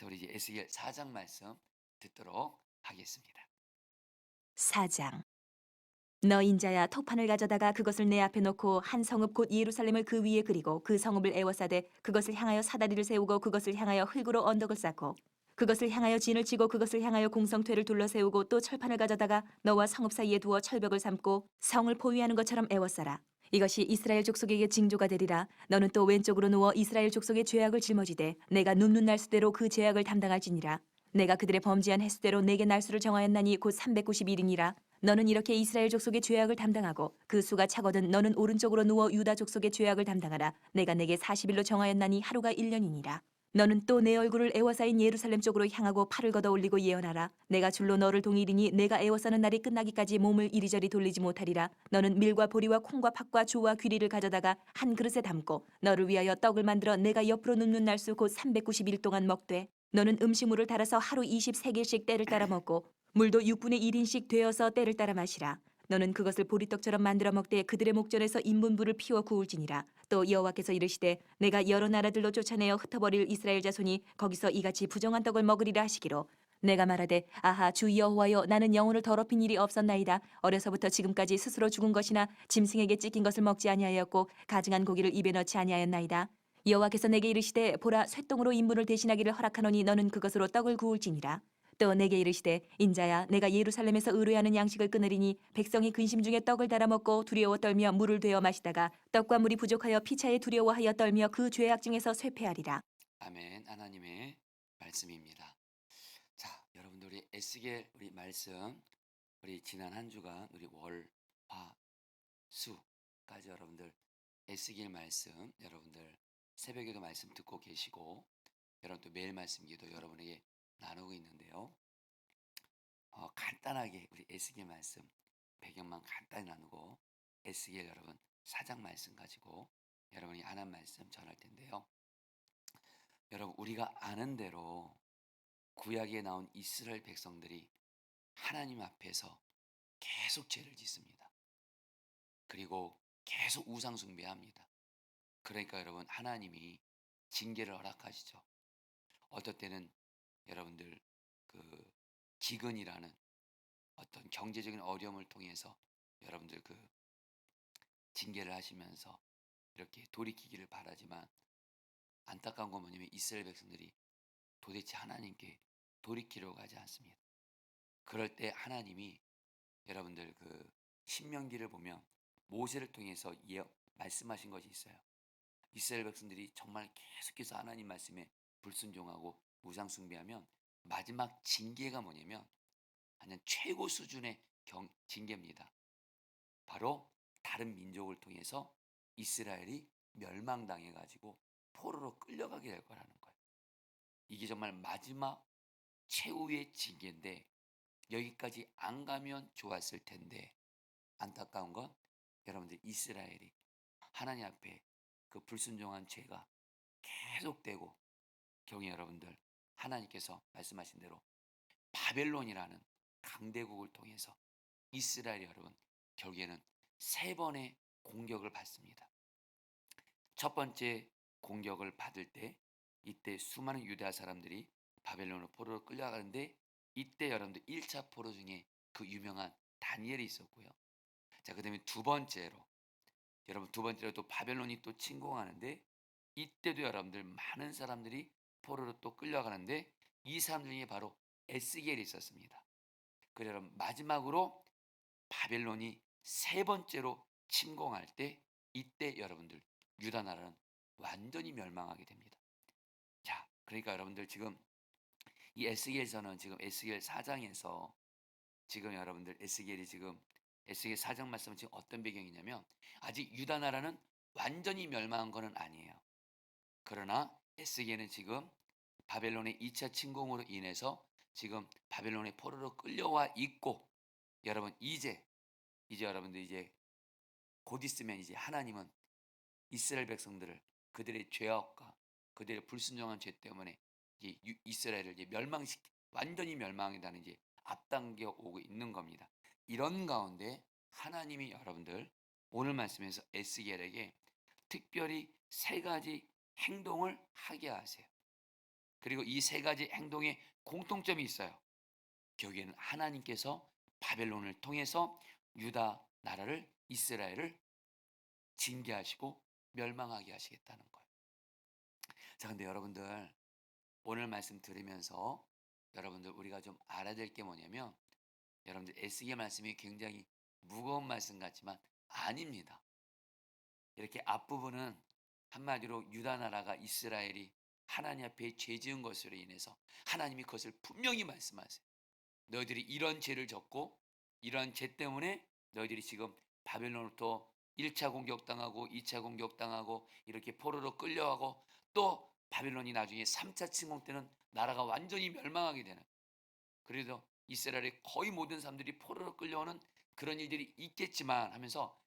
자, 우리 이제 에스겔 4장 말씀 듣도록 하겠습니다. 4장. 너 인자야, 토판을 가져다가 그것을 내 앞에 놓고 한 성읍 곧 예루살렘을 그 위에 그리고 그 성읍을 에워싸되 그것을 향하여 사다리를 세우고 그것을 향하여 흙으로 언덕을 쌓고 그것을 향하여 진을 치고 그것을 향하여 공성퇴를 둘러 세우고 또 철판을 가져다가 너와 성읍 사이에 두어 철벽을 삼고 성을 포위하는 것처럼 에워싸라. 이것이 이스라엘 족속에게 징조가 되리라. 너는 또 왼쪽으로 누워 이스라엘 족속의 죄악을 짊어지되 내가 눕는 날수대로 그 죄악을 담당할지니라. 내가 그들의 범죄한 횟수대로 내게 날수를 정하였나니 곧 390일이니라. 너는 이렇게 이스라엘 족속의 죄악을 담당하고 그 수가 차거든 너는 오른쪽으로 누워 유다 족속의 죄악을 담당하라. 내가 내게 40일로 정하였나니 하루가 1년이니라. 너는 또 내 얼굴을 에워싸인 예루살렘 쪽으로 향하고 팔을 걷어 올리고 예언하라. 내가 줄로 너를 동이리니 내가 에워싸는 날이 끝나기까지 몸을 이리저리 돌리지 못하리라. 너는 밀과 보리와 콩과 팥과 주와 귀리를 가져다가 한 그릇에 담고 너를 위하여 떡을 만들어 내가 옆으로 눕는 날수 곧 390일 동안 먹되 너는 음식물을 달아서 하루 23개씩 때를 따라 먹고 물도 6분의 1인씩 되어서 때를 따라 마시라. 너는 그것을 보리떡처럼 만들어 먹되 그들의 목전에서 인분불을 피워 구울지니라. 또 여호와께서 이르시되 내가 여러 나라들로 쫓아내어 흩어버릴 이스라엘 자손이 거기서 이같이 부정한 떡을 먹으리라 하시기로 내가 말하되 아하 주 여호와여, 나는 영혼을 더럽힌 일이 없었나이다. 어려서부터 지금까지 스스로 죽은 것이나 짐승에게 찢긴 것을 먹지 아니하였고 가증한 고기를 입에 넣지 아니하였나이다. 여호와께서 내게 이르시되 보라, 쇠똥으로 인분을 대신하기를 허락하노니 너는 그것으로 떡을 구울지니라. 또 내게 이르시되 인자야, 내가 예루살렘에서 의뢰하는 양식을 끊으리니 백성이 근심 중에 떡을 달아 먹고 두려워 떨며 물을 되어 마시다가 떡과 물이 부족하여 피차에 두려워하여 떨며 그 죄악 중에서 쇠폐하리라. 아멘. 하나님의 말씀입니다. 자, 여러분들 우리 에스겔 우리 말씀 우리 지난 한 주간 우리 월, 화, 수까지 여러분들 에스겔 말씀 여러분들 새벽에도 말씀 듣고 계시고 여러분 또 매일 말씀 기도 여러분에게 나누고 있는데요. 간단하게 우리 에스겔 말씀 배경만 간단히 나누고 에스겔 여러분 사장 말씀 가지고 여러분이 아는 말씀 전할 텐데요. 여러분 우리가 아는 대로 구약에 나온 이스라엘 백성들이 하나님 앞에서 계속 죄를 짓습니다. 그리고 계속 우상 숭배합니다. 그러니까 여러분 하나님이 징계를 허락하시죠. 어떨 때는 여러분들 그 기근이라는 어떤 경제적인 어려움을 통해서 여러분들 그 징계를 하시면서 이렇게 돌이키기를 바라지만 안타까운 건 뭐냐면 이스라엘 백성들이 도대체 하나님께 돌이키려고 하지 않습니다. 그럴 때 하나님이 여러분들 그 신명기를 보면 모세를 통해서 말씀하신 것이 있어요. 이스라엘 백성들이 정말 계속해서 하나님 말씀에 불순종하고 우상 숭배하면 마지막 징계가 뭐냐면 완전 최고 수준의 징계입니다. 바로 다른 민족을 통해서 이스라엘이 멸망당해 가지고 포로로 끌려가게 될 거라는 거예요. 이게 정말 마지막 최후의 징계인데 여기까지 안 가면 좋았을 텐데 안타까운 건 여러분들 이스라엘이 하나님 앞에 그 불순종한 죄가 계속되고 경우 여러분들 하나님께서 말씀하신 대로 바벨론이라는 강대국을 통해서 이스라엘 여러분 결국에는 세 번의 공격을 받습니다. 첫 번째 공격을 받을 때 이때 수많은 유다 사람들이 바벨론으로 포로로 끌려가는데 이때 여러분들 1차 포로 중에 그 유명한 다니엘이 있었고요. 자, 그다음에 두 번째로 여러분 두 번째로 또 바벨론이 또 침공하는데 이때도 여러분들 많은 사람들이 포로로 또 끌려가는데 이 사람들 중에 바로 에스겔이 있었습니다. 그래서 여러분 마지막으로 바벨론이 세 번째로 침공할 때 이때 여러분들 유다 나라는 완전히 멸망하게 됩니다. 자, 그러니까 여러분들 지금 이 에스겔서는 지금 에스겔 4장에서 지금 여러분들 에스겔이 지금 에스겔 4장 말씀은 지금 어떤 배경이냐면 아직 유다 나라는 완전히 멸망한 것은 아니에요. 그러나 에스겔은 지금 바벨론의 2차 침공으로 인해서 지금 바벨론의 포로로 끌려와 있고 여러분 이제 여러분들 이제 곧 있으면 이제 하나님은 이스라엘 백성들을 그들의 죄악과 그들의 불순종한 죄 때문에 이제 이스라엘을 이제 완전히 멸망이라는 이제 앞당겨 오고 있는 겁니다. 이런 가운데 하나님이 여러분들 오늘 말씀에서 에스겔에게 특별히 세 가지 행동을 하게 하세요. 그리고 이 세 가지 행동에 공통점이 있어요. 결국에는 하나님께서 바벨론을 통해서 유다 나라를, 이스라엘을 징계하시고 멸망하게 하시겠다는 거예요. 자, 근데 여러분들 오늘 말씀 들으면서 여러분들 우리가 좀 알아야 될 게 뭐냐면, 여러분들 에스겔 말씀이 굉장히 무거운 말씀 같지만 아닙니다. 이렇게 앞부분은 한마디로 유다 나라가, 이스라엘이 하나님 앞에 죄 지은 것으로 인해서 하나님이 그것을 분명히 말씀하세요. 너희들이 이런 죄를 졌고 이런 죄 때문에 너희들이 지금 바벨론으로부터 1차 공격당하고 2차 공격당하고 이렇게 포로로 끌려가고, 또 바벨론이 나중에 3차 침공 때는 나라가 완전히 멸망하게 되는, 그래도 이스라엘의 거의 모든 사람들이 포로로 끌려오는 그런 일들이 있겠지만 하면서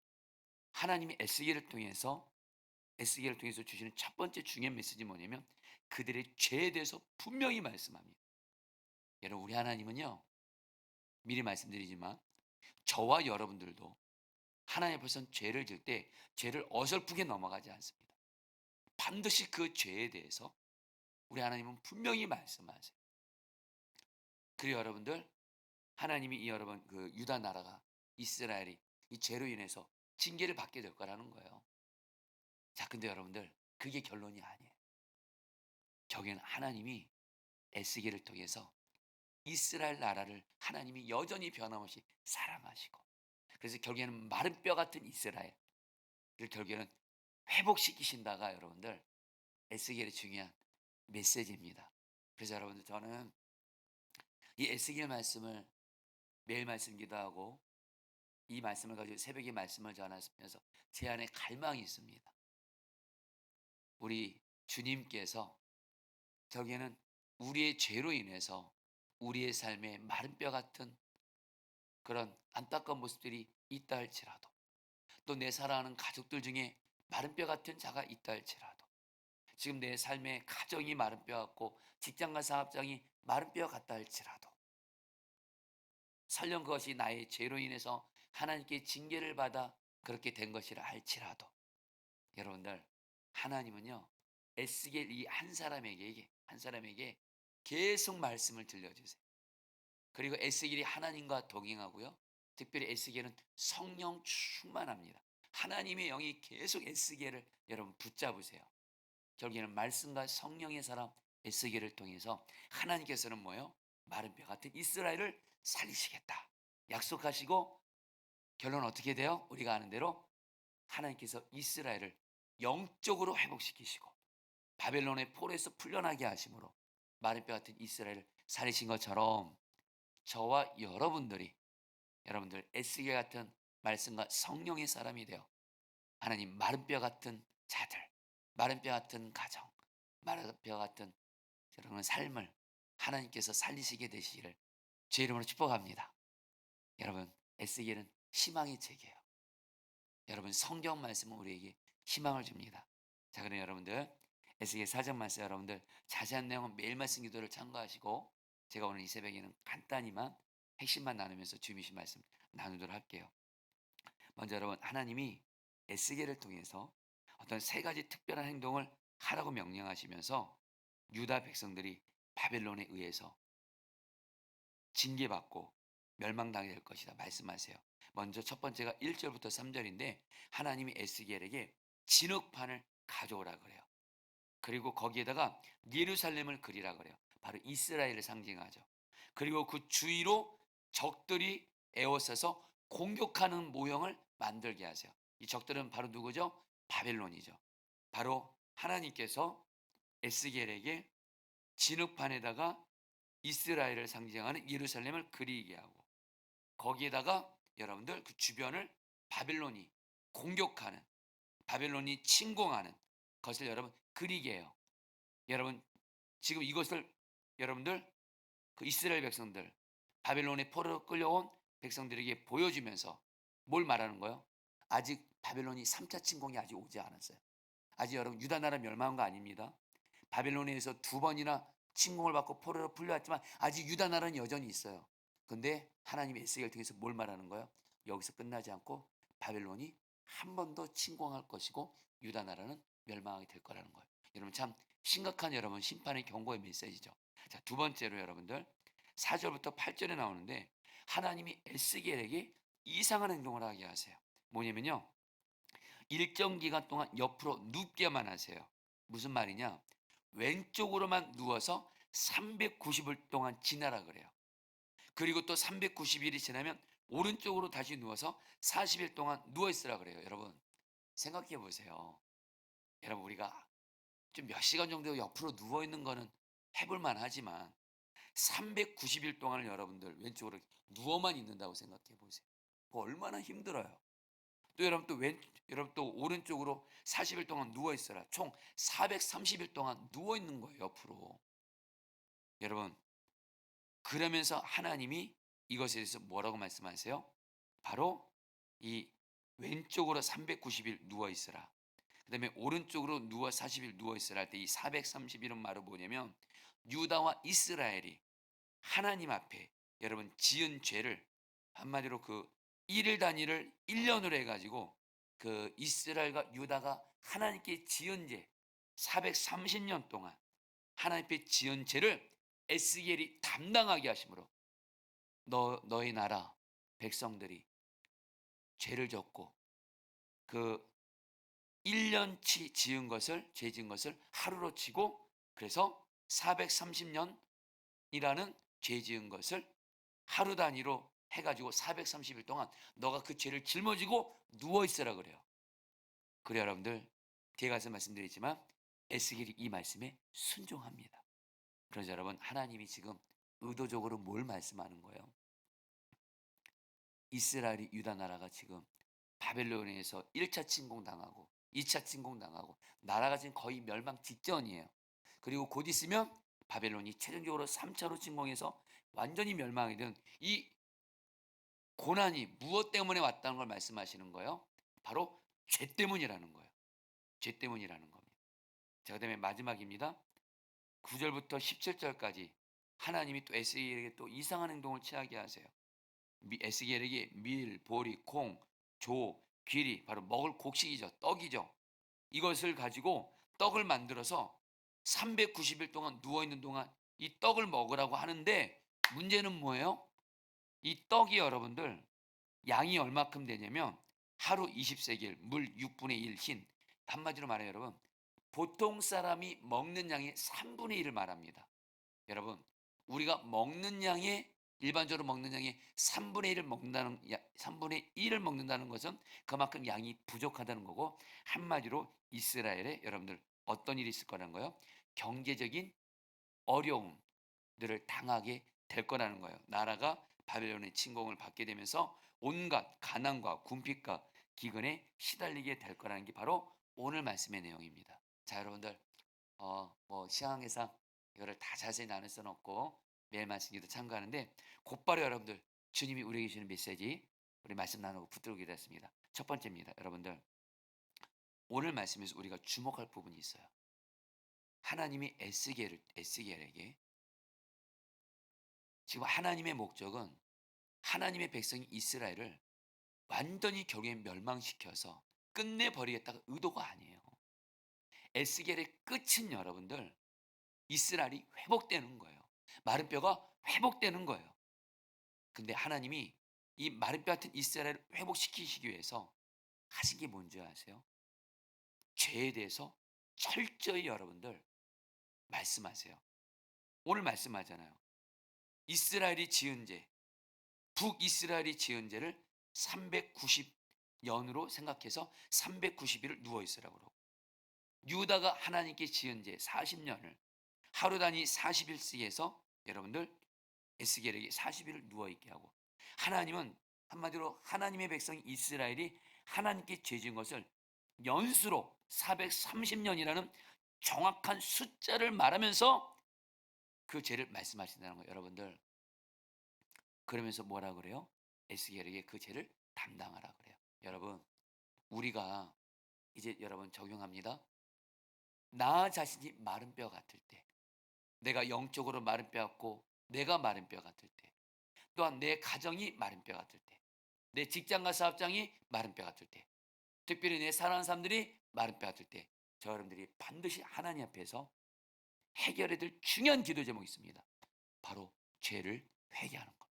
하나님이 에스겔을 통해서 주시는 첫 번째 중요한 메시지 뭐냐면, 그들의 죄에 대해서 분명히 말씀합니다. 여러분, 우리 하나님은요, 미리 말씀드리지만 저와 여러분들도 하나님 앞에선 죄를 질 때 죄를 어설프게 넘어가지 않습니다. 반드시 그 죄에 대해서 우리 하나님은 분명히 말씀하세요. 그리고 여러분들, 하나님이 이 여러분 그 유다 나라가, 이스라엘이 이 죄로 인해서 징계를 받게 될 거라는 거예요. 자, 근데 여러분들 그게 결론이 아니에요. 결국에는 하나님이 에스겔을 통해서 이스라엘 나라를 하나님이 여전히 변함없이 사랑하시고, 그래서 결국에는 마른 뼈 같은 이스라엘을 결국에는 회복시키신다가 여러분들 에스겔의 중요한 메시지입니다. 그래서 여러분들, 저는 이 에스겔 말씀을 매일 말씀 기도하고 이 말씀을 가지고 새벽에 말씀을 전하면서 제 안에 갈망이 있습니다. 우리 주님께서 저기에는 우리의 죄로 인해서 우리의 삶에 마른 뼈 같은 그런 안타까운 모습들이 있다 할지라도, 또 내 사랑하는 가족들 중에 마른 뼈 같은 자가 있다 할지라도, 지금 내 삶의 가정이 마른 뼈 같고 직장과 사업장이 마른 뼈 같다 할지라도, 설령 그것이 나의 죄로 인해서 하나님께 징계를 받아 그렇게 된 것이라 할지라도, 여러분들, 하나님은요 에스겔 이 한 사람에게 계속 말씀을 들려주세요. 그리고 에스겔이 하나님과 동행하고요, 특별히 에스겔은 성령 충만합니다. 하나님의 영이 계속 에스겔을 여러분 붙잡으세요. 결국에는 말씀과 성령의 사람 에스겔을 통해서 하나님께서는 뭐예요? 마른 뼈 같은 이스라엘을 살리시겠다 약속하시고, 결론은 어떻게 돼요? 우리가 아는 대로 하나님께서 이스라엘을 영적으로 회복시키시고 바벨론의 포로에서 풀려나게 하심으로 마른 뼈 같은 이스라엘을 살리신 것처럼, 저와 여러분들 에스겔 같은 말씀과 성령의 사람이 되어 하나님 마른 뼈 같은 자들, 마른 뼈 같은 가정, 마른 뼈 같은 여러분의 삶을 하나님께서 살리시게 되시기를 제 이름으로 축복합니다. 여러분, 에스겔은 희망의 책이에요. 여러분, 성경 말씀은 우리에게 희망을 줍니다. 자, 그럼 여러분들 에스겔 4장 말씀, 여러분들 자세한 내용은 매일 말씀 기도를 참고하시고, 제가 오늘 이 새벽에는 간단히만 핵심만 나누면서 주님이신 말씀 나누도록 할게요. 먼저 여러분, 하나님이 에스겔을 통해서 어떤 세 가지 특별한 행동을 하라고 명령하시면서 유다 백성들이 바벨론에 의해서 징계받고 멸망당하게 될 것이다 말씀하세요. 먼저 첫 번째가 1절부터 3절인데, 하나님이 에스겔에게 진흙판을 가져오라 그래요. 그리고 거기에다가 예루살렘을 그리라 그래요. 바로 이스라엘을 상징하죠. 그리고 그 주위로 적들이 에워싸서 공격하는 모형을 만들게 하세요. 이 적들은 바로 누구죠? 바벨론이죠. 바로 하나님께서 에스겔에게 진흙판에다가 이스라엘을 상징하는 예루살렘을 그리게 하고, 거기에다가 여러분들 그 주변을 바벨론이 공격하는, 바벨론이 침공하는 것을 여러분 그리게 해요. 여러분, 지금 이것을 여러분들 그 이스라엘 백성들, 바벨론에 포로로 끌려온 백성들에게 보여주면서 뭘 말하는 거예요? 아직 바벨론이 3차 침공이 아직 오지 않았어요. 아직 여러분 유다 나라 멸망한 거 아닙니다. 바벨론에 의해서 두 번이나 침공을 받고 포로로 풀려왔지만 아직 유다 나라는 여전히 있어요. 근데 하나님의 에스겔을 통해서 뭘 말하는 거예요? 여기서 끝나지 않고 바벨론이 한 번 더 침공할 것이고 유다 나라는 멸망하게 될 거라는 거예요. 여러분 참 심각한 여러분 심판의 경고의 메시지죠. 자, 두 번째로 여러분들 4절부터 8절에 나오는데 하나님이 에스겔에게 이상한 행동을 하게 하세요. 뭐냐면요. 일정 기간 동안 옆으로 눕게만 하세요. 무슨 말이냐? 왼쪽으로만 누워서 390일 동안 지나라 그래요. 그리고 또 390일이 지나면 오른쪽으로 다시 누워서 40일 동안 누워 있으라 그래요. 여러분 생각해 보세요. 여러분 우리가 좀 몇 시간 정도 옆으로 누워 있는 거는 해볼 만하지만 390일 동안을 여러분들 왼쪽으로 누워만 있는다고 생각해 보세요. 그거 얼마나 힘들어요. 또 여러분 여러분 또 오른쪽으로 40일 동안 누워 있어라. 총 430일 동안 누워 있는 거예요, 옆으로. 여러분, 그러면서 하나님이 이것에 대해서 뭐라고 말씀하세요? 바로 이 왼쪽으로 390일 누워 있으라. 그다음에 오른쪽으로 누워 40일 누워 있으라 할 때 이 430일은 말은 뭐냐면 유다와 이스라엘이 하나님 앞에 여러분 지은 죄를 한마디로 그 일일 단위를 1년으로 해가지고 그 이스라엘과 유다가 하나님께 지은 죄 430년 동안 하나님께 지은 죄를 에스겔이 담당하게 하심으로 너희 나라 백성들이 죄를 졌고 그 1년치 지은 것을 죄 지은 것을 하루로 치고 그래서 430년이라는 죄 지은 것을 하루 단위로 해가지고 430일 동안 너가 그 죄를 짊어지고 누워있으라 그래요. 그래 여러분들 제가 말씀드리지만 에스겔이 이 말씀에 순종합니다. 그래서 여러분 하나님이 지금 의도적으로 뭘 말씀하는 거예요? 이스라엘이 유다 나라가 지금 바벨론에서 1차 침공당하고 2차 침공당하고 나라가 지금 거의 멸망 직전이에요. 그리고 곧 있으면 바벨론이 최종적으로 3차로 침공해서 완전히 멸망이 된 이 고난이 무엇 때문에 왔다는 걸 말씀하시는 거예요? 바로 죄 때문이라는 거예요. 죄 때문이라는 겁니다. 자, 그다음에 마지막입니다. 9절부터 17절까지 하나님이 또 에스겔에게 또 이상한 행동을 취하게 하세요. 에스겔에게 밀, 보리, 콩, 조, 귀리 바로 먹을 곡식이죠. 떡이죠. 이것을 가지고 떡을 만들어서 390일 동안 누워있는 동안 이 떡을 먹으라고 하는데 문제는 뭐예요? 이 떡이 여러분들 양이 얼마큼 되냐면 하루 20세겔, 물 6분의 1 흰. 한마디로 말해요 여러분. 보통 사람이 먹는 양의 3분의 1을 말합니다. 여러분 우리가 먹는 양의 일반적으로 먹는 양의 3분의 1을 먹는다는 것은 그만큼 양이 부족하다는 거고 한마디로 이스라엘에 여러분들 어떤 일이 있을 거라는 거예요? 경제적인 어려움들을 당하게 될 거라는 거예요. 나라가 바벨론의 침공을 받게 되면서 온갖 가난과 궁핍과 기근에 시달리게 될 거라는 게 바로 오늘 말씀의 내용입니다. 자 여러분들 뭐 시황에상 이거를 다 자세히 나눌 수는 없고 매일 말씀기도 참고하는데 곧바로 여러분들 주님이 우리에게 주시는 메시지 우리 말씀 나누고 붙들게 됐습니다. 첫 번째입니다. 여러분들 오늘 말씀에서 우리가 주목할 부분이 있어요. 하나님이 에스겔에게 지금 하나님의 목적은 하나님의 백성이 이스라엘을 완전히 결국에 멸망시켜서 끝내버리겠다가 의도가 아니에요. 에스겔의 끝은 여러분들 이스라엘이 회복되는 거예요. 마른 뼈가 회복되는 거예요. 근데 하나님이 이 마른 뼈 같은 이스라엘을 회복시키시기 위해서 하신 게 뭔지 아세요? 죄에 대해서 철저히 여러분들 말씀하세요. 오늘 말씀하잖아요. 이스라엘이 지은 죄, 북이스라엘이 지은 죄를 390년으로 생각해서 390일을 누워있으라고 그러고 유다가 하나님께 지은 죄 40년을 하루 단위 40일씩 해서 여러분들 에스겔에게 40일을 누워있게 하고 하나님은 한마디로 하나님의 백성 이스라엘이 하나님께 죄 지은 것을 연수로 430년이라는 정확한 숫자를 말하면서 그 죄를 말씀하신다는 거예요. 여러분들 그러면서 뭐라 그래요? 에스겔에게 그 죄를 담당하라 그래요. 여러분 우리가 이제 여러분 적용합니다. 나 자신이 마른 뼈 같을 때 내가 영적으로 마른 뼈 같고 내가 마른 뼈 같을 때 또한 내 가정이 마른 뼈 같을 때 내 직장과 사업장이 마른 뼈 같을 때 특별히 내 사랑하는 사람들이 마른 뼈 같을 때 저 여러분들이 반드시 하나님 앞에서 해결해야 될 중요한 기도 제목이 있습니다. 바로 죄를 회개하는 것.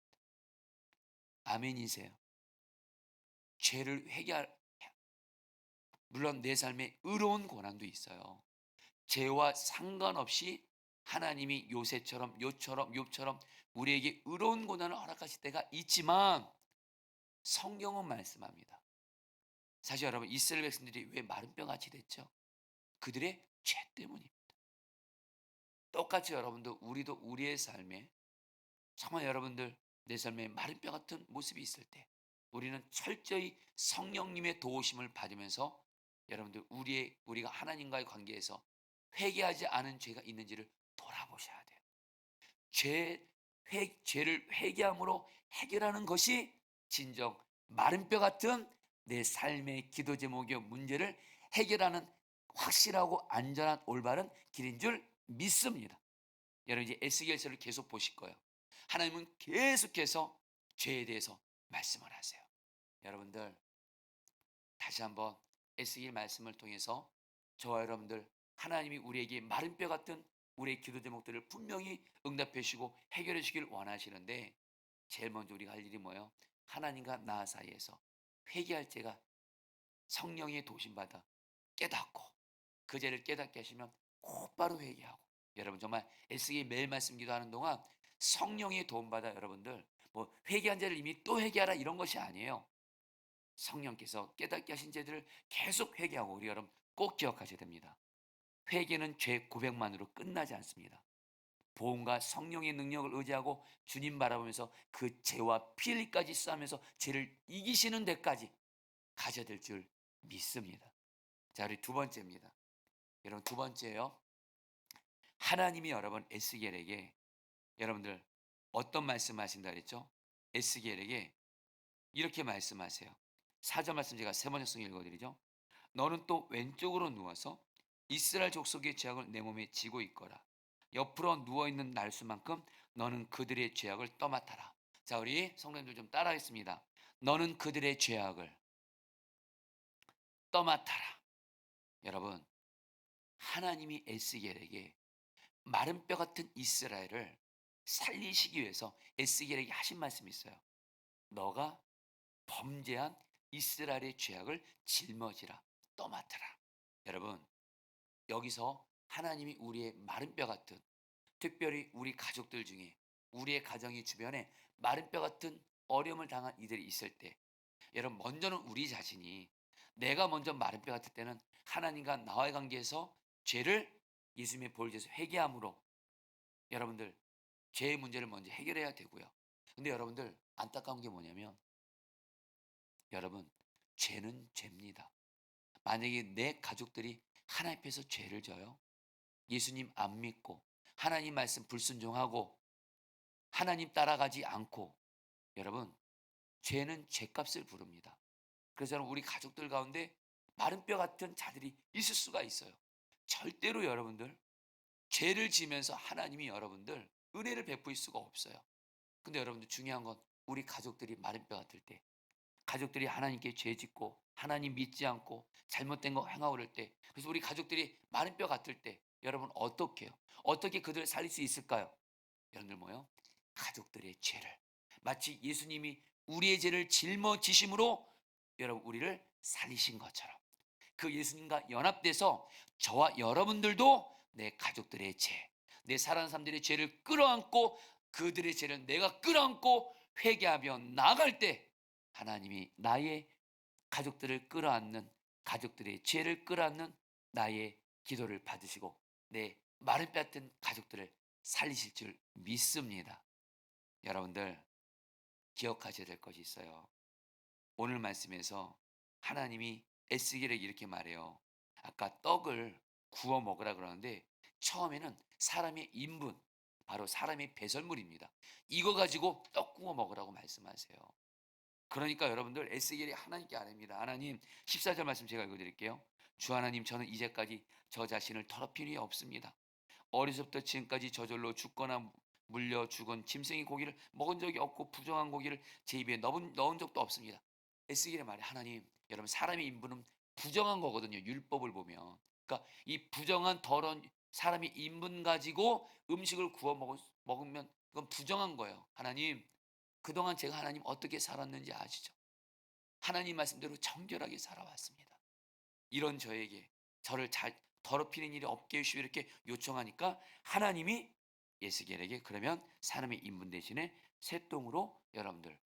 아멘이세요? 죄를 회개할, 물론 내 삶에 의로운 고난도 있어요. 죄와 상관없이 하나님이 요새처럼 요처럼 욥처럼 우리에게 의로운 고난을 허락하실 때가 있지만 성경은 말씀합니다. 사실 여러분 이스라엘 백성들이 왜 마른 뼈같이 됐죠? 그들의 죄 때문입니다. 똑같이 여러분도 우리도 우리의 삶에 정말 여러분들 내 삶에 마른 뼈 같은 모습이 있을 때 우리는 철저히 성령님의 도우심을 받으면서 여러분들 우리가 하나님과의 관계에서 회개하지 않은 죄가 있는지를 돌아보셔야 돼요. 죄를 회개함으로 해결하는 것이 진정 마른 뼈 같은 내 삶의 기도 제목의 문제를 해결하는 확실하고 안전한 올바른 길인 줄 믿습니다. 여러분 이제 에스겔서를 계속 보실 거예요. 하나님은 계속해서 죄에 대해서 말씀을 하세요. 여러분들 다시 한번 에스겔 말씀을 통해서 저와 여러분들 하나님이 우리에게 마른 뼈 같은 우리의 기도 제목들을 분명히 응답해 주시고 해결해 주길 원하시는데 제일 먼저 우리가 할 일이 뭐예요? 하나님과 나 사이에서 회개할 죄가 성령의 도심받아 깨닫고 그 죄를 깨닫게 하시면 곧바로 회개하고 여러분 정말 에스겔 매일 말씀 기도하는 동안 성령의 도움받아 여러분들 뭐 회개한 죄를 이미 또 회개하라 이런 것이 아니에요. 성령께서 깨닫게 하신 죄들을 계속 회개하고 우리 여러분 꼭 기억하셔야 됩니다. 회개는 죄 고백만으로 끝나지 않습니다. 보험과 성령의 능력을 의지하고 주님 바라보면서 그 죄와 피를까지 싸면서 죄를 이기시는 데까지 가셔야 될 줄 믿습니다. 자, 우리 두 번째입니다. 여러분 두 번째요. 하나님이 여러분 에스겔에게 여러분들 어떤 말씀하신다 그랬죠? 에스겔에게 이렇게 말씀하세요. 4절 말씀 제가 세 번째 송 읽어드리죠. 너는 또 왼쪽으로 누워서 이스라엘 족속의 죄악을 내 몸에 지고 있거라. 옆으로 누워있는 날수만큼 너는 그들의 죄악을 떠맡아라. 자, 우리 성도님들 좀 따라하겠습니다. 너는 그들의 죄악을 떠맡아라. 여러분 하나님이 에스겔에게 마른 뼈 같은 이스라엘을 살리시기 위해서 에스겔에게 하신 말씀이 있어요. 너가 범죄한 이스라엘의 죄악을 짊어지라, 떠맡으라. 여러분 여기서 하나님이 우리의 마른 뼈 같은 특별히 우리 가족들 중에 우리의 가정의 주변에 마른 뼈 같은 어려움을 당한 이들이 있을 때 여러분 먼저는 우리 자신이 내가 먼저 마른 뼈 같을 때는 하나님과 나와의 관계에서 죄를 예수님의 보혈제에서 회개함으로 여러분들 죄의 문제를 먼저 해결해야 되고요. 근데 여러분들 안타까운 게 뭐냐면 여러분 죄는 죄입니다. 만약에 내 가족들이 하나님 앞에서 죄를 져요. 예수님 안 믿고 하나님 말씀 불순종하고 하나님 따라가지 않고 여러분 죄는 죄값을 부릅니다. 그래서 여러분 우리 가족들 가운데 마른 뼈 같은 자들이 있을 수가 있어요. 절대로 여러분들 죄를 지면서 하나님이 여러분들 은혜를 베풀 수가 없어요. 근데 여러분들 중요한 건 우리 가족들이 마른 뼈 같을 때 가족들이 하나님께 죄 짓고 하나님 믿지 않고 잘못된 거 행하고 그럴 때 그래서 우리 가족들이 마른 뼈 같을 때 여러분 어떻게 해요? 어떻게 그들을 살릴 수 있을까요? 여러분들 뭐요? 가족들의 죄를 마치 예수님이 우리의 죄를 짊어지심으로 여러분 우리를 살리신 것처럼 그 예수님과 연합돼서 저와 여러분들도 내 가족들의 죄, 내 사랑하는 사람들의 죄를 끌어안고 그들의 죄를 내가 끌어안고 회개하며 나아갈 때 하나님이 나의 가족들을 끌어안는 가족들의 죄를 끌어안는 나의 기도를 받으시고 내 마른 뼈 같은 가족들을 살리실 줄 믿습니다. 여러분들 기억하셔야 될 것이 있어요. 오늘 말씀에서 하나님이 에스겔에게 이렇게 말해요. 아까 떡을 구워 먹으라 그러는데 처음에는 사람의 인분, 바로 사람의 배설물입니다. 이거 가지고 떡 구워 먹으라고 말씀하세요. 그러니까 여러분들 에스겔이 하나님께 아뢰입니다. 하나님 14절 말씀 제가 읽어드릴게요. 주 하나님 저는 이제까지 저 자신을 더럽힌 일이 없습니다. 어려서부터 지금까지 저절로 죽거나 물려 죽은 짐승의 고기를 먹은 적이 없고 부정한 고기를 제 입에 넣은 적도 없습니다. 에스겔의 말에 하나님 여러분 사람의 인분은 부정한 거거든요. 율법을 보면 그러니까 이 부정한 더러운 사람이 인분 가지고 음식을 구워 먹으면 그건 부정한 거예요. 하나님, 그동안 제가 하나님 어떻게 살았는지 아시죠? 하나님 말씀대로 정결하게 살아왔습니다. 이런 저에게 저를 잘 더럽히는 일이 없게 해주시고 이렇게 요청하니까 하나님이 예스겔에게 그러면 사람의 인분 대신에 새똥으로 여러분들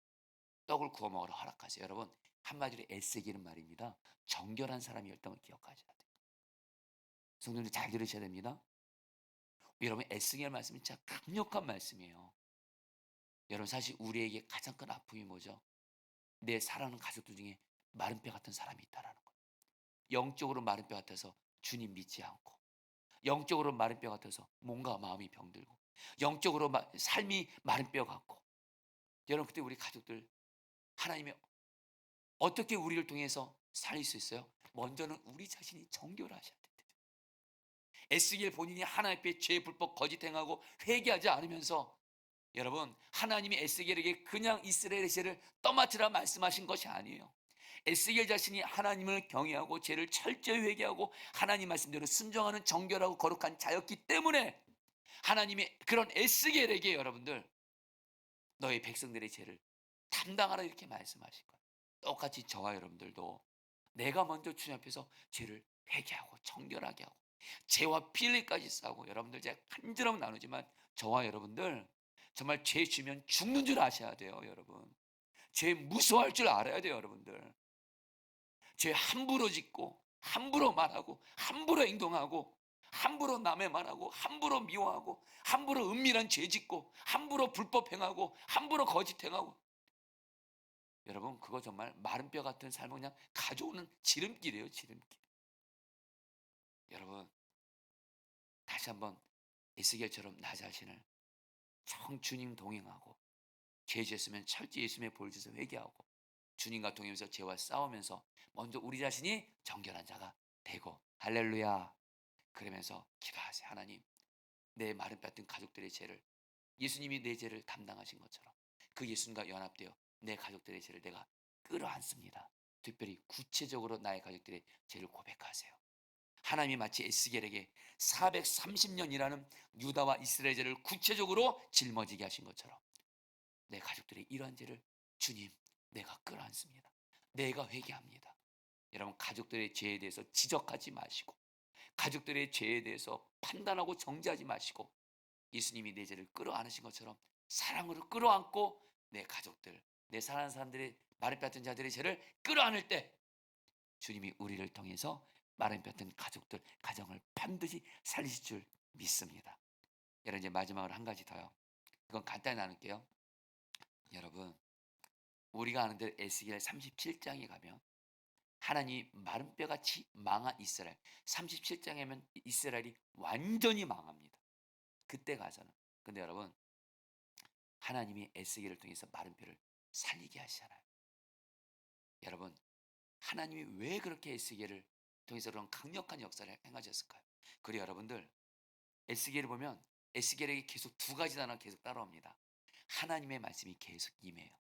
떡을 구워 먹으라 허락하세요. 여러분, 한마디로 에스겔은 말입니다, 정결한 사람의 혈통을 기억하셔야 돼요. 성도님들 잘 들으셔야 됩니다. 여러분, 에스겔 말씀이 진짜 강력한 말씀이에요. 여러분, 사실 우리에게 가장 큰 아픔이 뭐죠? 내 사랑하는 가족들 중에 마른 뼈 같은 사람이 있다라는 거예요. 영적으로 마른 뼈 같아서 주님 믿지 않고, 영적으로 마른 뼈 같아서 뭔가 마음이 병들고, 영적으로 삶이 마른 뼈 같고. 여러분, 그때 우리 가족들 하나님이 어떻게 우리를 통해서 살릴 수 있어요? 먼저는 우리 자신이 정결하셔야 돼요. 에스겔 본인이 하나님 앞에 죄, 불법, 거짓 행하고 회개하지 않으면서, 여러분, 하나님이 에스겔에게 그냥 이스라엘의 죄를 떠맡으라 말씀하신 것이 아니에요. 에스겔 자신이 하나님을 경외하고 죄를 철저히 회개하고 하나님 말씀대로 순종하는 정결하고 거룩한 자였기 때문에 하나님이 그런 에스겔에게 여러분들 너희 백성들의 죄를 담당하라 이렇게 말씀하신 거예요. 똑같이 저와 여러분들도 내가 먼저 주님 앞에서 죄를 회개하고 정결하게 하고 죄와 피 흘리까지 싸우고, 여러분들 제가 간절하면 나누지만 저와 여러분들 정말 죄 주면 죽는 줄 아셔야 돼요. 여러분, 죄 무서워할 줄 알아야 돼요. 여러분들, 죄 함부로 짓고 함부로 말하고 함부로 행동하고 함부로 남의 말하고 함부로 미워하고 함부로 은밀한 죄 짓고 함부로 불법 행하고 함부로 거짓 행하고, 여러분, 그거 정말 마른 뼈 같은 삶을 그냥 가져오는 지름길이에요. 지름길. 여러분, 다시 한번 에스겔처럼 나 자신을 주님 동행하고 죄 지었으면 철저히 예수님의 보혈에서 회개하고 주님과 동행하면서 죄와 싸우면서 먼저 우리 자신이 정결한 자가 되고, 할렐루야, 그러면서 기도하세요. 하나님, 내 마른 뼈 같은 가족들의 죄를 예수님이 내 죄를 담당하신 것처럼 그 예수님과 연합되어 내 가족들의 죄를 내가 끌어안습니다. 특별히 구체적으로 나의 가족들의 죄를 고백하세요. 하나님이 마치 에스겔에게 430년이라는 유다와 이스라엘 죄를 구체적으로 짊어지게 하신 것처럼 내 가족들의 이러한 죄를 주님, 내가 끌어안습니다. 내가 회개합니다. 여러분, 가족들의 죄에 대해서 지적하지 마시고 가족들의 죄에 대해서 판단하고 정죄하지 마시고 예수님이 내 죄를 끌어안으신 것처럼 사랑으로 끌어안고 내 가족들, 내 사랑하는 사람들의 마른 뼈 같은 자들의 죄를 끌어안을 때 주님이 우리를 통해서 마른 뼈 같은 가족들, 가정을 반드시 살리실 줄 믿습니다. 여러분, 이제 마지막으로 한 가지 더요. 그건 간단히 나눌게요. 여러분, 우리가 아는 대로 에스겔 37장에 가면 하나님 마른 뼈같이 망한 이스라엘, 37장에 하면 이스라엘이 완전히 망합니다. 그때 가서는. 근데 여러분, 하나님이 에스겔을 통해서 마른 뼈를 살리게 하시잖아요. 여러분, 하나님이 왜 그렇게 에스겔을 통해서 그런 강력한 역사를 행하셨을까요? 그리고 여러분들, 에스겔을 보면 에스겔에게 계속 두 가지 단어가 계속 따라옵니다. 하나님의 말씀이 계속 임해요.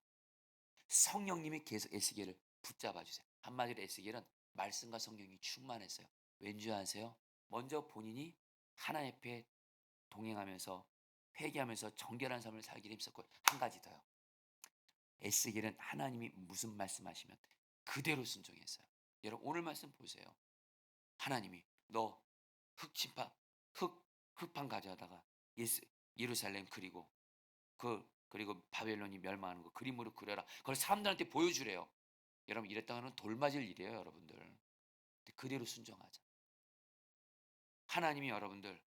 성령님이 계속 에스겔을 붙잡아 주세요. 한마디로 에스겔은 말씀과 성령이 충만했어요. 왠지 아세요? 먼저 본인이 하나님 앞에 동행하면서 회개하면서 정결한 삶을 살기를 힘썼고, 한 가지 더요. 에스겔은 하나님이 무슨 말씀하시면 그대로 순종했어요. 여러분, 오늘 말씀 보세요. 하나님이 너 흙침판 흙판 가져다가 예루살렘 그리고 그리고 바벨론이 멸망하는 거 그림으로 그려라. 그걸 사람들한테 보여주래요. 여러분, 이랬다가는 돌 맞을 일이에요. 여러분들, 근데 그대로 순종하자. 하나님이 여러분들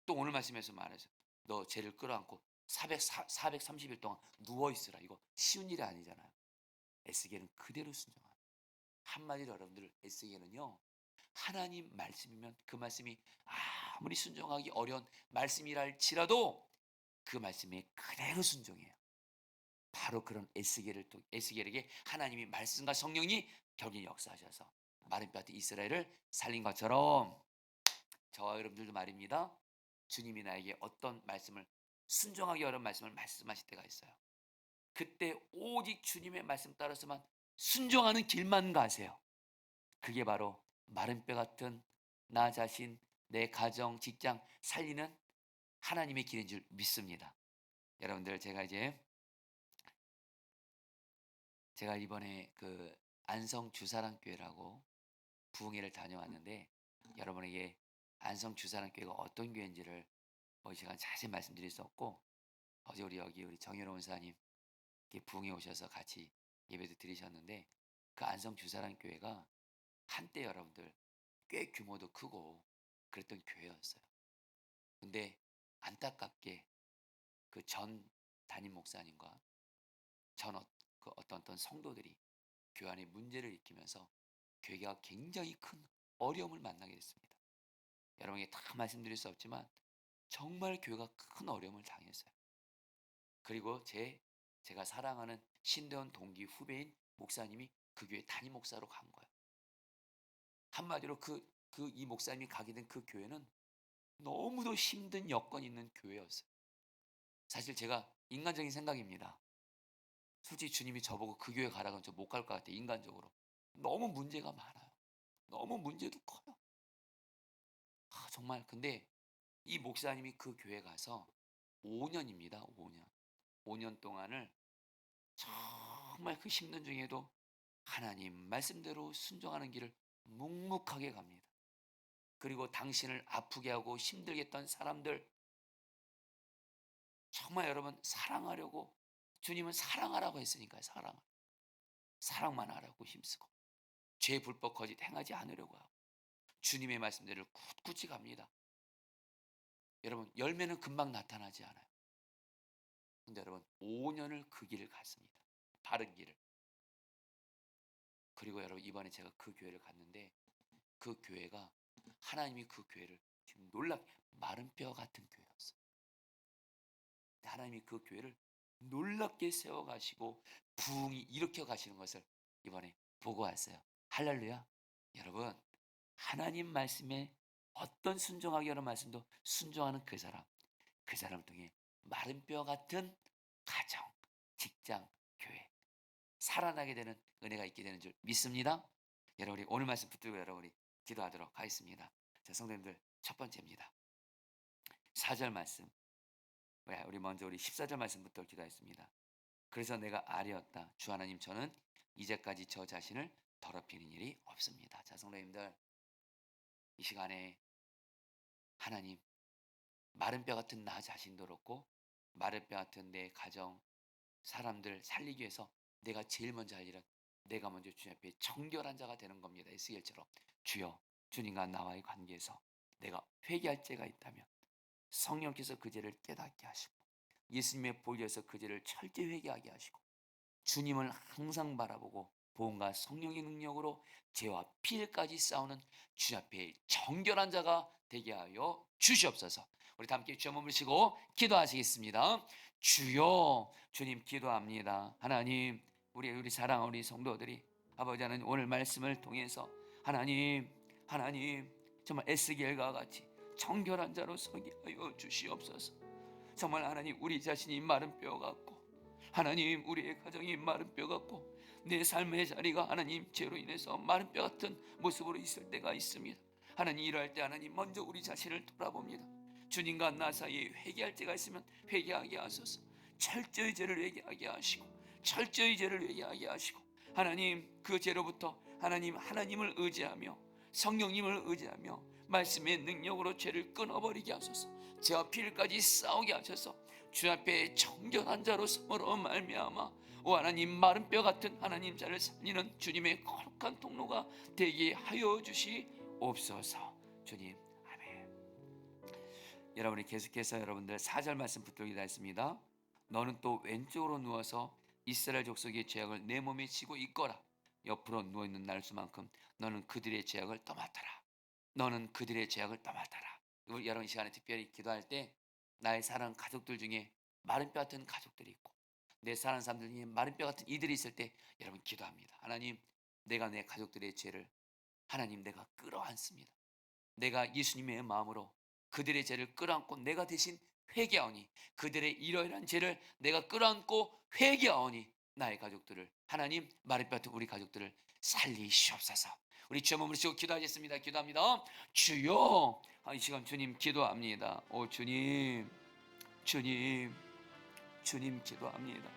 또 오늘 말씀에서 말해서 너 죄를 끌어안고 430일 동안 누워있으라. 이거 쉬운 일이 아니잖아요. 에스겔은 그대로 순종하라. 한마디로 여러분들, 에스겔은요, 하나님 말씀이면 그 말씀이 아무리 순종하기 어려운 말씀이랄지라도 그 말씀에 그대로 순종해요. 바로 그런 에스겔에게 하나님이 말씀과 성령이 결국 역사하셔서 마른 뼈 같은 이스라엘을 살린 것처럼 저와 여러분들도 말입니다. 주님이 나에게 어떤 말씀을, 순종하기 어려운 말씀을 말씀하실 때가 있어요. 그때 오직 주님의 말씀 따라서만 순종하는 길만 가세요. 그게 바로 마른 뼈 같은 나 자신, 내 가정, 직장 살리는 하나님의 길인 줄 믿습니다. 여러분들 제가 이번에 그 안성 주사랑교회라고 부흥회를 다녀왔는데 여러분에게 안성 주사랑교회가 어떤 교회인지를 이 시간 자세히 말씀드릴 수 없고 어제 우리 정현호 원사님 부흥회 오셔서 같이 예배도 드리셨는데 그 안성 주사랑교회가 한때 여러분들 꽤 규모도 크고 그랬던 교회였어요. 근데 안타깝게 그 전 담임 목사님과 그 어떤 성도들이 교회 안에 문제를 일으키면서 교회가 굉장히 큰 어려움을 만나게 됐습니다. 여러분에게 다 말씀드릴 수 없지만 정말 교회가 큰 어려움을 당했어요. 그리고 제가 사랑하는 신대원 동기 후배인 목사님이 그 교회 담임 목사로 간 거예요. 한마디로 이 목사님이 가게 된 그 교회는 너무도 힘든 여건이 있는 교회였어요. 사실 제가 인간적인 생각입니다. 솔직히 주님이 저보고 그 교회 가라고 하면 저 못 갈 것 같아요. 인간적으로. 너무 문제가 많아요. 너무 문제도 커요. 정말 근데 이 목사님이 그 교회 가서 5년입니다. 5년. 5년 동안을 정말 그 힘든 중에도 하나님 말씀대로 순종하는 길을 묵묵하게 갑니다. 그리고 당신을 아프게 하고 힘들게 했던 사람들 정말 여러분 사랑하려고 주님은 사랑하라고 했으니까요. 사랑만 하라고 힘쓰고 죄 불법 거짓 행하지 않으려고 하고 주님의 말씀대로 굳굳이 갑니다. 여러분 열매는 금방 나타나지 않아요. 근데 여러분 5년을 그 길을 갔습니다. 바른 길을. 그리고 여러분 이번에 제가 그 교회를 갔는데 그 교회가 하나님이 그 교회를 지금 놀랍게 마른 뼈 같은 교회였어요. 하나님이 그 교회를 놀랍게 세워가시고 부흥이 일으켜 가시는 것을 이번에 보고 왔어요. 할렐루야. 여러분 하나님 말씀에 어떤 순종하기 어려운 말씀도 순종하는 그 사람을 통해 마른 뼈 같은 가정, 직장, 교회 살아나게 되는 은혜가 있게 되는 줄 믿습니다. 여러분 우리 오늘 말씀 붙들고 여러분이 기도하도록 하겠습니다. 자, 성도님들 첫 번째입니다. 4절 말씀. 우리 먼저 우리 14절 말씀부터 기도했습니다. 그래서 내가 아뢰었다. 주 하나님 저는 이제까지 저 자신을 더럽히는 일이 없습니다. 자, 성도님들 이 시간에 하나님 마른 뼈 같은 나 자신도 그렇고 마른 뼈 같은 내 가정 사람들 살리기 위해서 내가 제일 먼저 할 일은 내가 먼저 주님 앞에 정결한 자가 되는 겁니다. 에스겔처럼 주여 주님과 나와의 관계에서 내가 회개할 죄가 있다면 성령께서 그 죄를 깨닫게 하시고 예수님의 보혈에서 그 죄를 철저히 회개하게 하시고 주님을 항상 바라보고 보험과 성령의 능력으로 죄와 피해까지 싸우는 주 앞에 정결한 자가 되게 하여 주시옵소서. 우리 다 함께 주여 머무시고 기도하시겠습니다. 주여 주님 기도합니다. 하나님 우리 사랑하는 우리 성도들이 아버지 하나님 오늘 말씀을 통해서 하나님 정말 에스겔과 같이 정결한 자로 서게 하여 주시옵소서. 정말 하나님 우리 자신이 마른 뼈 같고 하나님 우리의 가정이 마른 뼈 같고 내 삶의 자리가 하나님 죄로 인해서 마른 뼈 같은 모습으로 있을 때가 있습니다. 하나님 이러할 때 하나님 먼저 우리 자신을 돌아봅니다. 주님과 나 사이에 회개할 때가 있으면 회개하게 하소서. 철저히 죄를 회개하게 하시고 철저히 죄를 회개하게 하시고 하나님 그 죄로부터 하나님을 의지하며 성령님을 의지하며 말씀의 능력으로 죄를 끊어버리게 하소서. 죄와 피를까지 싸우게 하셔서 주 앞에 정결한 자로 삼으로 말미암아 오 하나님 마른 뼈 같은 하나님 자를 살리는 주님의 거룩한 통로가 되게 하여 주시옵소서. 주님 아멘. 여러분이 계속해서 여러분들 4절 말씀 붙들기도 했습니다. 너는 또 왼쪽으로 누워서 이스라엘 족속의 죄악을 내 몸에 지고 있거라. 옆으로 누워있는 날 수만큼 너는 그들의 죄악을 떠맡아라. 너는 그들의 죄악을 떠맡아라. 여러분 이 시간에 특별히 기도할 때 나의 사랑하는 가족들 중에 마른 뼈 같은 가족들이 있고 내 사랑하는 사람들 중에 마른 뼈 같은 이들이 있을 때 여러분 기도합니다. 하나님 내가 내 가족들의 죄를 하나님 내가 끌어안습니다. 내가 예수님의 마음으로 그들의 죄를 끌어안고 내가 대신 회개하오니 그들의 이러이러한 죄를 내가 끌어안고 회개하오니 나의 가족들을 하나님 마른 뼈 같은 우리 가족들을 살리시옵소서. 우리 주여 몸을 치고 기도하겠습니다. 기도합니다. 주여, 이 시간 주님 기도합니다. 오 주님, 주님, 주님 기도합니다.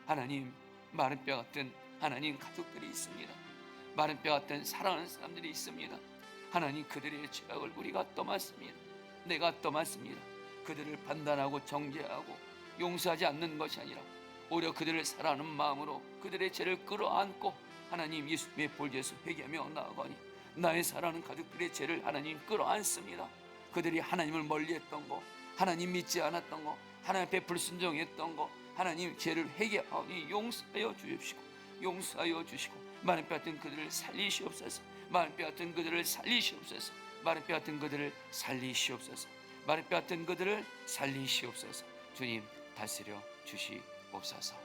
하나님 마른 뼈 같은 하나님 가족들이 있습니다. 마른 뼈 같은 사랑하는 사람들이 있습니다. 하나님 그들의 죄악을 우리가 떠맡습니다. 내가 떠맡습니다. 그들을 판단하고 정죄하고 용서하지 않는 것이 아니라 오히려 그들을 사랑하는 마음으로 그들의 죄를 끌어안고 하나님 예수님의 볼에서 회개하며 나아가니 나의 사랑하는 가족들의 죄를 하나님 끌어안습니다. 그들이 하나님을 멀리했던 거, 하나님 믿지 않았던 거, 하나님 앞에 불순종했던 거, 하나님 죄를 회개하니 용서하여 주십시오. 용서하여 주시고 마른 뼈 같은 그들을 살리시옵소서. 마른 뼈 같은 그들을 살리시옵소서. 마른 뼈 같은 그들을 살리시옵소서. 마른 뼈 같은 그들을 살리시옵소서. 주님 다스려 주시옵소서.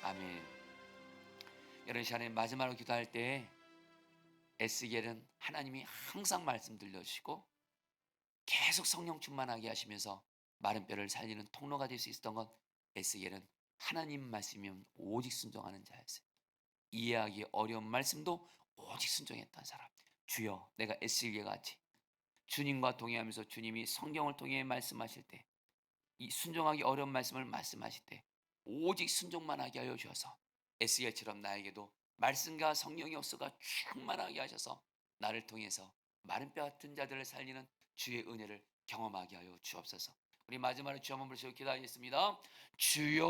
아멘. 이런 시간에 마지막으로 기도할 때 에스겔은 하나님이 항상 말씀 들려주시고 계속 성령 충만하게 하시면서 마른 뼈를 살리는 통로가 될 수 있었던 건 에스겔은 하나님 말씀이면 오직 순종하는 자였어요. 이해하기 어려운 말씀도 오직 순종했던 사람. 주여, 내가 에스겔 같이 주님과 동행하면서 주님이 성경을 통해 말씀하실 때, 이 순종하기 어려운 말씀을 말씀하실 때 오직 순종만 하게 하여 주셔서 에스겔처럼 나에게도 말씀과 성령의 역사가 충만하게 하셔서 나를 통해서 마른 뼈 같은 자들을 살리는 주의 은혜를 경험하게 하여 주옵소서. 우리 마지막으로 주여 한번 부르시고 기도하겠습니다. 주여,